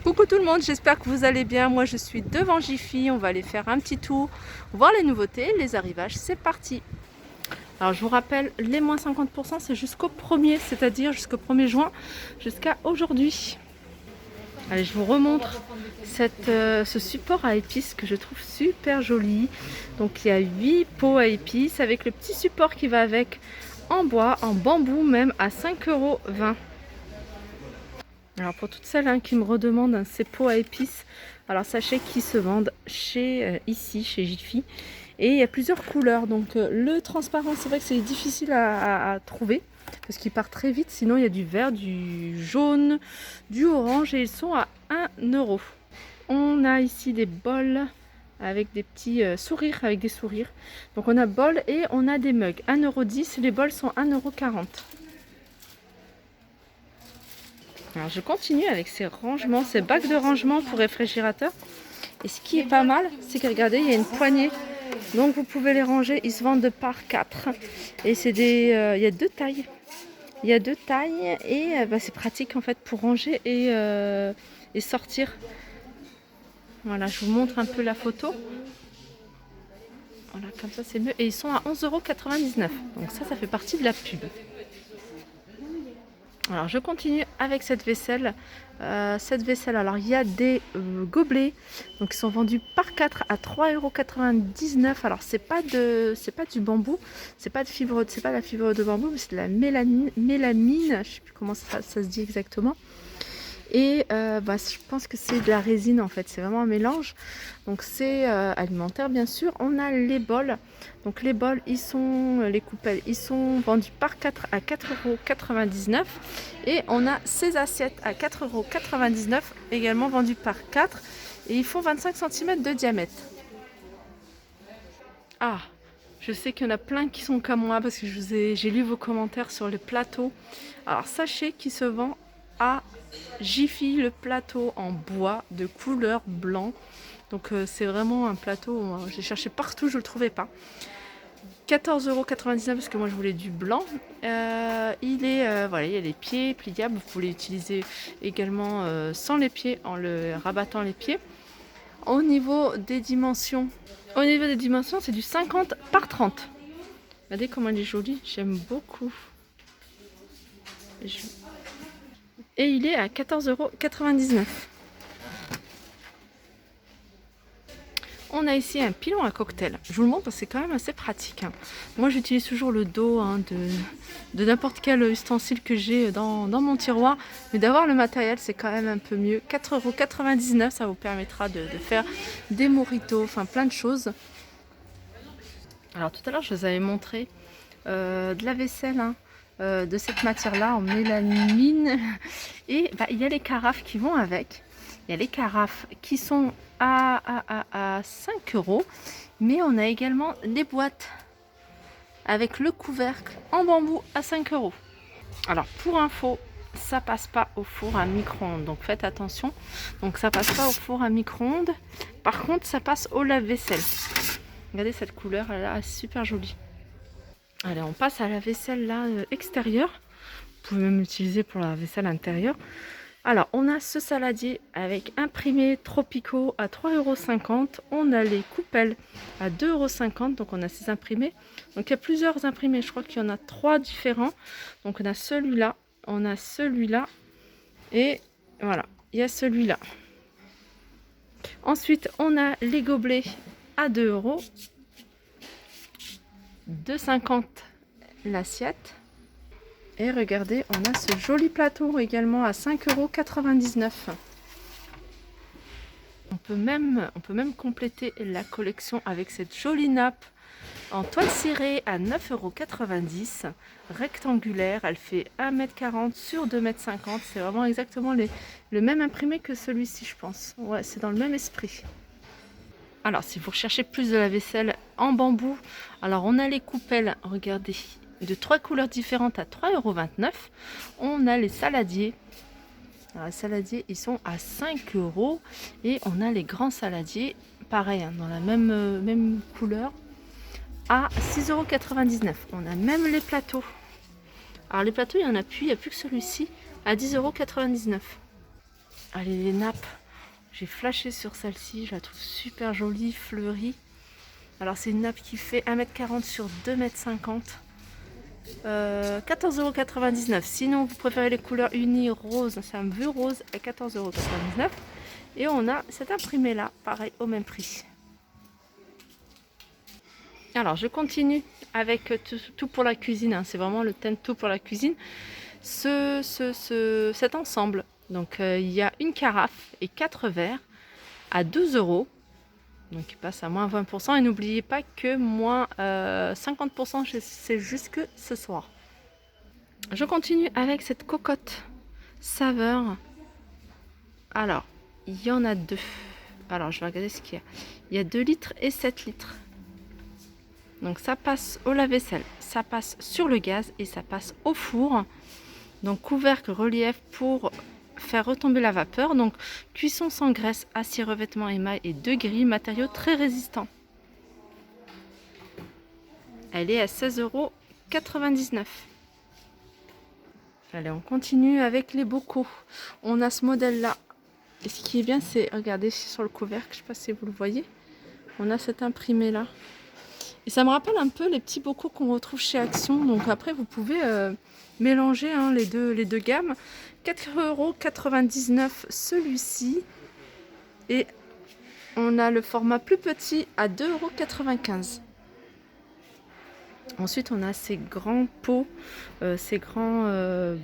Coucou tout le monde, j'espère que vous allez bien. Moi je suis devant Jiffy, on va aller faire un petit tour, voir les nouveautés, les arrivages, c'est parti. Alors je vous rappelle, les moins 50% c'est jusqu'au 1er, c'est-à-dire jusqu'au 1er juin, jusqu'à aujourd'hui. Allez, je vous remontre ce support à épices que je trouve super joli. Donc il y a 8 pots à épices avec le petit support qui va avec, en bois, en bambou même, à 5,20 €. Alors pour toutes celles qui me redemandent ces pots à épices, alors sachez qu'ils se vendent ici chez Jiffy, et il y a plusieurs couleurs. Donc le transparent, c'est vrai que c'est difficile à trouver parce qu'il part très vite. Sinon il y a du vert, du jaune, du orange, et ils sont à 1 €. On a ici des bols avec des petits sourires, avec des sourires. Donc on a bol et on a des mugs, 1,10 €. Les bols sont 1,40 €. Alors je continue avec ces rangements, ces bacs de rangement pour réfrigérateur. Et ce qui est pas mal, c'est que regardez, il y a une poignée. Donc vous pouvez les ranger, ils se vendent par 4. Et c'est il y a deux tailles. Il y a deux tailles et c'est pratique en fait pour ranger et sortir. Voilà, je vous montre un peu la photo. Voilà, comme ça c'est mieux. Et ils sont à 11,99 €. Donc ça fait partie de la pub. Alors je continue avec cette vaisselle. Alors il y a des gobelets, donc ils sont vendus par 4 à 3,99 €. Alors c'est pas du bambou, c'est pas la fibre de bambou, mais c'est de la mélamine, je sais plus comment ça se dit exactement. Et je pense que c'est de la résine en fait, c'est vraiment un mélange. Donc c'est alimentaire bien sûr. On a les bols. Donc les bols, les coupelles, ils sont vendus par 4 à 4,99 €. Et on a ces assiettes à 4,99 € également vendues par 4. Et ils font 25 cm de diamètre. Ah, je sais qu'il y en a plein qui sont comme moi parce que j'ai lu vos commentaires sur les plateaux. Alors sachez qu'ils se vend à Jiffy, le plateau en bois de couleur blanc. Donc c'est vraiment un plateau, j'ai cherché partout, je ne le trouvais pas. 14,99 € parce que moi je voulais du blanc. Il y a les pieds pliables, vous pouvez l'utiliser également sans les pieds, en le rabattant les pieds. Au niveau des dimensions, c'est du 50 par 30. Regardez comment il est joli, j'aime beaucoup. Et il est à 14,99 €. On a ici un pilon à cocktail. Je vous le montre parce que c'est quand même assez pratique. Moi j'utilise toujours le dos de n'importe quel ustensile que j'ai dans mon tiroir. Mais d'avoir le matériel, c'est quand même un peu mieux. 4,99 €, ça vous permettra de faire des mojitos, enfin plein de choses. Alors tout à l'heure je vous avais montré de la vaisselle de cette matière-là en mélamine. Et il y a les carafes qui vont avec. Il y a les carafes qui sont à 5 €. Mais on a également des boîtes avec le couvercle en bambou à 5 €. Alors pour info, ça passe pas au four à micro-ondes, donc faites attention. Donc ça passe pas au four à micro-ondes. Par contre ça passe au lave-vaisselle. Regardez cette couleur, elle est super jolie. Allez, on passe à la vaisselle là extérieure. Vous pouvez même l'utiliser pour la vaisselle intérieure. Alors, on a ce saladier avec imprimés tropicaux à 3,50 €. On a les coupelles à 2,50 €. Donc, on a ces imprimés. Donc, il y a plusieurs imprimés. Je crois qu'il y en a 3 différents. Donc, on a celui-là, et voilà, il y a celui-là. Ensuite, on a les gobelets à 2 €. 2,50 € l'assiette. Et regardez, on a ce joli plateau également à 5,99 €. On peut même compléter la collection avec cette jolie nappe en toile cirée à 9,90 €, rectangulaire. Elle fait 1,40 m sur 2,50 m. C'est vraiment exactement le même imprimé que celui-ci, je pense. Ouais, c'est dans le même esprit. Alors, si vous recherchez plus de la vaisselle en bambou, alors on a les coupelles, regardez, de 3 couleurs différentes à 3,29 €. On a les saladiers. Alors, les saladiers, ils sont à 5 €. Et on a les grands saladiers, pareil, dans la même couleur, à 6,99 €. On a même les plateaux. Alors, les plateaux, il n'y a plus que celui-ci, à 10,99 €. Allez, les nappes, j'ai flashé sur celle-ci, je la trouve super jolie, fleurie. Alors c'est une nappe qui fait 1,40 m sur 2,50 m. 14,99 €. Sinon vous préférez les couleurs unies rose, c'est un bleu rose à 14,99 €. Et on a cet imprimé là, pareil au même prix. Alors je continue avec tout pour la cuisine, hein. C'est vraiment le thème tout pour la cuisine. Cet ensemble, donc il y a une carafe et 4 verres à 12 €. Donc il passe à moins 20%. Et n'oubliez pas que moins 50%, c'est jusque ce soir. Je continue avec cette cocotte saveur. Alors, il y en a deux. Alors, je vais regarder ce qu'il y a. Il y a 2 litres et 7 litres. Donc ça passe au lave-vaisselle, ça passe sur le gaz et ça passe au four. Donc couvercle relief pour faire retomber la vapeur. Donc cuisson sans graisse, acier revêtement émail et 2 grilles, matériaux très résistants. Elle est à 16,99 €. Allez, on continue avec les bocaux. On a ce modèle là. Et ce qui est bien, c'est, regardez sur le couvercle, je ne sais pas si vous le voyez, on a cet imprimé là. Et ça me rappelle un peu les petits bocaux qu'on retrouve chez Action. Donc après, vous pouvez mélanger hein, les deux gammes. 4,99 € celui-ci. Et on a le format plus petit à 2,95 €. Ensuite, on a ces grands pots, ces grands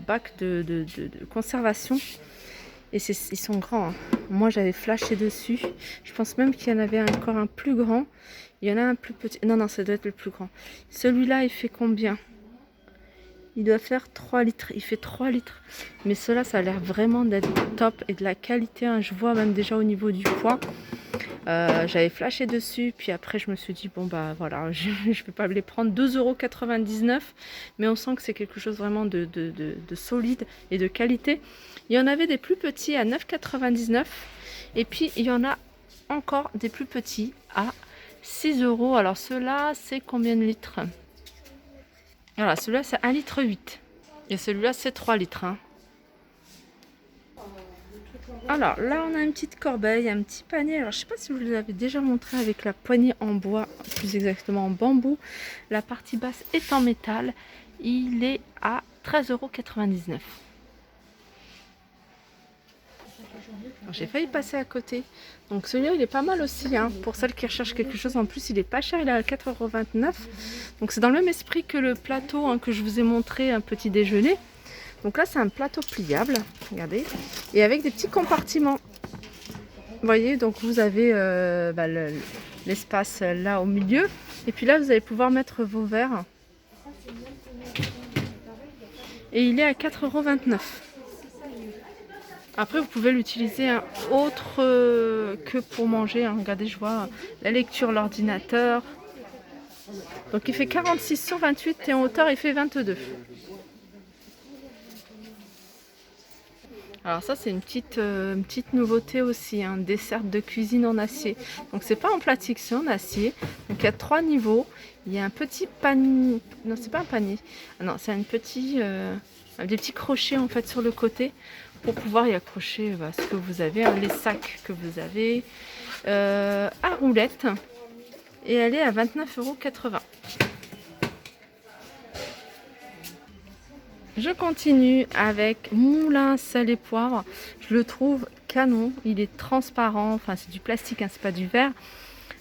bacs de conservation. Et ils sont grands. Hein. Moi, j'avais flashé dessus. Je pense même qu'il y en avait encore un plus grand. Il y en a un plus petit. Non, non, ça doit être le plus grand. Celui-là, il fait combien? Il doit faire 3 litres. Il fait 3 litres. Mais cela, ça a l'air vraiment d'être top et de la qualité. Hein. Je vois même déjà au niveau du poids. J'avais flashé dessus. Puis après, je me suis dit, bon, bah voilà, je ne vais pas les prendre. 2,99 €. Mais on sent que c'est quelque chose vraiment de solide et de qualité. Il y en avait des plus petits à 9,99 €. Et puis, il y en a encore des plus petits à 6 €. Alors ceux-là, c'est combien de litres? Voilà, celui-là, c'est 1,8 litre. Et celui-là, c'est 3 litres. Hein. Alors là, on a une petite corbeille, un petit panier. Alors je ne sais pas si je vous l'avais déjà montré avec la poignée en bois, plus exactement en bambou. La partie basse est en métal. Il est à 13,99 €. J'ai failli passer à côté. Donc celui-là, il est pas mal aussi. Hein, pour celles qui recherchent quelque chose en plus, il est pas cher. Il est à 4,29 €. Donc c'est dans le même esprit que le plateau hein, que je vous ai montré, un petit déjeuner. Donc là, c'est un plateau pliable. Regardez. Et avec des petits compartiments. Vous voyez, donc vous avez l'espace là au milieu. Et puis là, vous allez pouvoir mettre vos verres. Et il est à 4,29 €. Après, vous pouvez l'utiliser autre que pour manger. Hein. Regardez, je vois la lecture, l'ordinateur. Donc, il fait 46 sur 28 et en hauteur, il fait 22. Alors ça, c'est une petite nouveauté aussi, un dessert de cuisine en acier. Donc, c'est pas en plastique, c'est en acier. Donc, il y a 3 niveaux. Il y a un petit panier. Non, c'est pas un panier. Ah non, c'est un petit... des petits crochets en fait sur le côté pour pouvoir y accrocher ce que vous avez, hein, les sacs que vous avez à roulettes, et elle est à 29,80 €. Je continue avec moulin sel et poivre. Je le trouve canon, il est transparent, enfin c'est du plastique, hein, c'est pas du verre.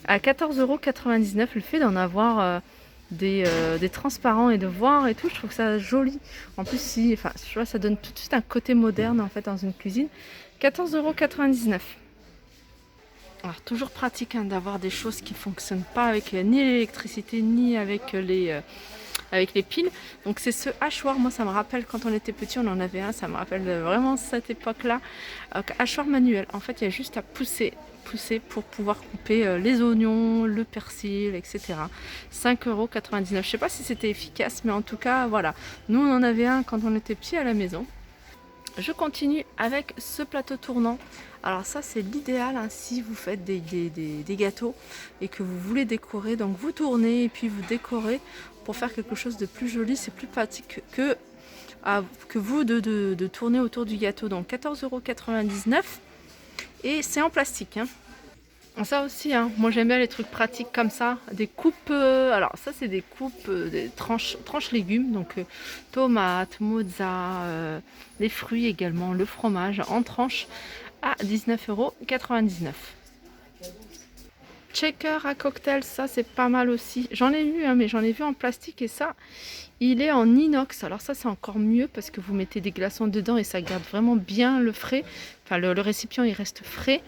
À 14,99 €, le fait d'en avoir des transparents et de voir et tout, je trouve ça joli. En plus, je vois, ça donne tout de suite un côté moderne en fait dans une cuisine. 14,99 €. Alors toujours pratique hein, d'avoir des choses qui fonctionnent pas avec ni l'électricité ni avec les piles. Donc c'est ce hachoir, moi ça me rappelle quand on était petit, on en avait un, ça me rappelle vraiment cette époque-là. Hachoir manuel, en fait il y a juste à pousser pour pouvoir couper les oignons, le persil, etc. 5,99 €. Je sais pas si c'était efficace, mais en tout cas, voilà. Nous, on en avait un quand on était petit à la maison. Je continue avec ce plateau tournant. Alors ça, c'est l'idéal hein, si vous faites des gâteaux et que vous voulez décorer. Donc vous tournez et puis vous décorez pour faire quelque chose de plus joli. C'est plus pratique que que vous de tourner autour du gâteau. Donc 14,99 € et c'est en plastique. Hein. Ça aussi, hein, moi j'aime bien les trucs pratiques comme ça, des coupes, alors ça c'est des coupes, des tranches légumes, donc tomates, mozza, les fruits également, le fromage en tranches à 19,99 €. Shaker à cocktail, ça c'est pas mal aussi. J'en ai vu, hein, mais j'en ai vu en plastique et ça, il est en inox. Alors ça c'est encore mieux parce que vous mettez des glaçons dedans et ça garde vraiment bien le frais. Enfin le récipient il reste frais.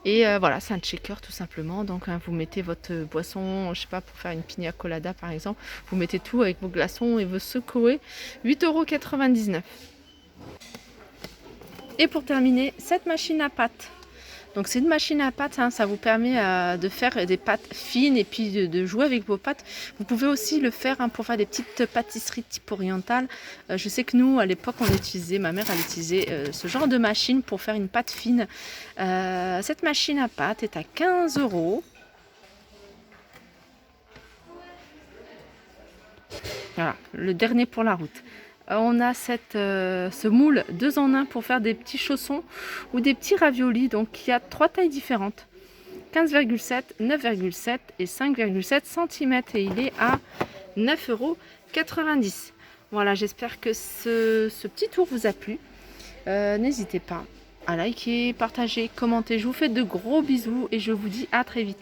Et voilà, c'est un shaker tout simplement. Donc hein, vous mettez votre boisson, je sais pas, pour faire une pina colada par exemple. Vous mettez tout avec vos glaçons et vous secouez. 8,99 €. Et pour terminer, cette machine à pâtes. Donc c'est une machine à pâtes, hein, ça vous permet de faire des pâtes fines et puis de jouer avec vos pâtes. Vous pouvez aussi le faire hein, pour faire des petites pâtisseries type orientale. Je sais que nous, à l'époque, ma mère elle utilisait ce genre de machine pour faire une pâte fine. Cette machine à pâtes est à 15 €. Voilà, le dernier pour la route. On a ce moule 2 en 1 pour faire des petits chaussons ou des petits raviolis. Donc il y a 3 tailles différentes. 15,7, 9,7 et 5,7 cm. Et il est à 9,90 €. Voilà, j'espère que ce petit tour vous a plu. N'hésitez pas à liker, partager, commenter. Je vous fais de gros bisous et je vous dis à très vite.